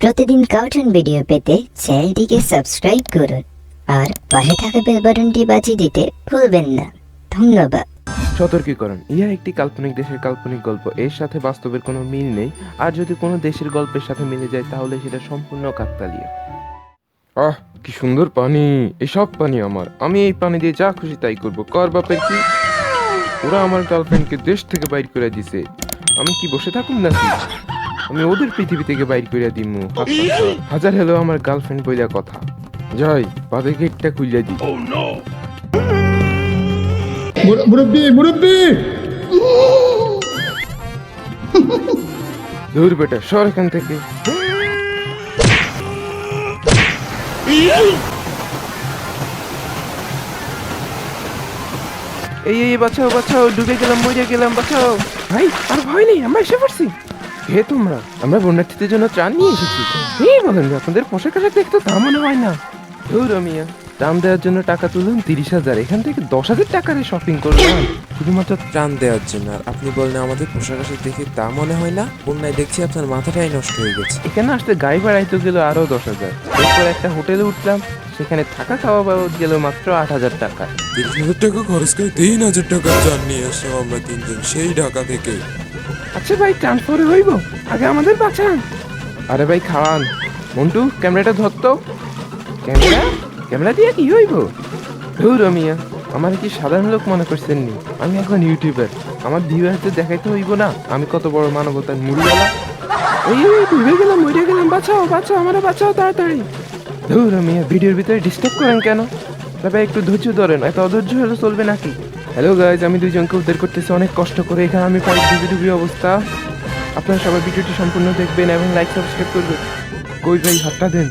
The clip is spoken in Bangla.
প্রতিদিন কার্টুন ভিডিও পেতে চ্যানেলটিকে সাবস্ক্রাইব করুন আর পাশে থাকা বেল বাটনটি বাজিয়ে দিতে ভুলবেন না। ধন্যবাদ। সতর্কীকরণ, ইহা একটি কাল্পনিক দেশের কাল্পনিক গল্প। এর সাথে বাস্তবের কোনো মিল নেই। আর যদি কোনো দেশের গল্পের সাথে মিলে যায় তাহলে সেটা সম্পূর্ণ কাকতালীয়। আহ, কি সুন্দর পানি! এসব পানি আমার। আমি এই পানি দিয়ে যা খুশি তাই করব। কর বাপের কি! ওরা আমার গার্লফ্রেন্ডকে দেশ থেকে বাইর করে দিছে। আমি কি বসে থাকুম নাকি? আমি ওদের পৃথিবী থেকে বাইর করে দিমু। হাজার হলো আমার গার্লফ্রেন্ড বইলা কথা। যাই, বাদে গেটটা খুইলা দি। মুরব্বি মুরব্বি দূর বেটা, সর এখান থেকে। এই বাঁচাও বাঁচাও, ডুবে গেলাম, মরে গেলাম, বাঁচাও ভাই। আর ভয় নেই, আমরা এসে পড়ছি। হে তোমরা, আমরা বন্যার্থীদের জন্য ত্রাণ নিয়ে এসেছি। এই বলেন যে আপনাদের পোশাক আশাক দেখতে তা মনে হয় না। ধুর মিয়া, ত্রাণ দেওয়ার জন্য টাকা তুলুন 30,000, এখান থেকে 10,000 টাকার শপিং করলাম শুধুমাত্র ত্রাণ দেওয়ার জন্য। আর আপনি বললেন আমাদের পোশাক আশাক দেখে তা মনে হয় না? বন্যায় দেখছি আপনার মাথাটাই নষ্ট হয়ে গেছে। এখানে আসতে গাড়ি ভাড়াইতে গেল আরো 10,000। এরপর একটা হোটেলে উঠলাম, সেখানে থাকা খাওয়া বাবদ গেল মাত্র 8,000 টাকা। 30,000 টাকা খরচ করে 3,000 টাকার ত্রাণ নিয়ে আসলাম আমরা তিনজন সেই ঢাকা থেকে। আচ্ছা ভাই, ট্রান্সফার হইব, আগে আমাদের বাঁচান। আরে ভাই খাওয়ান। মন্টু, ক্যামেরাটা ধরতো। ক্যামেরা ক্যামেরা দিয়ে কি হইব? ধুর মিয়া, আমার কি সাধারণ লোক মনে করছেন নি? আমি এখন ইউটিউবার, আমার ভিউয়ারদের দেখাইতে হইব না আমি কত বড় মানবতার মূল্যওয়ালা। এই ডুবে গেলাম, মরে গেলাম, বাঁচাও বাঁচাও, আমারে বাঁচাও তাড়াতাড়ি। ধুর মিয়া, ভিডিওর ভিতরে ডিস্টার্ব করেন কেন? তবে একটু ধৈর্য ধরেন, এত অধৈর্য হলে চলবে নাকি? হ্যালো গাইজ, আমি দুইজনকে উদ্ধার করতেছি অনেক কষ্ট করে। এখানে আমি প্রায় ডুবি অবস্থা। আপনারা সবাই ভিডিওটি সম্পূর্ণ দেখবেন এবং লাইক সাবস্ক্রাইব করবেন। কই ভাই, হাতটা দেন।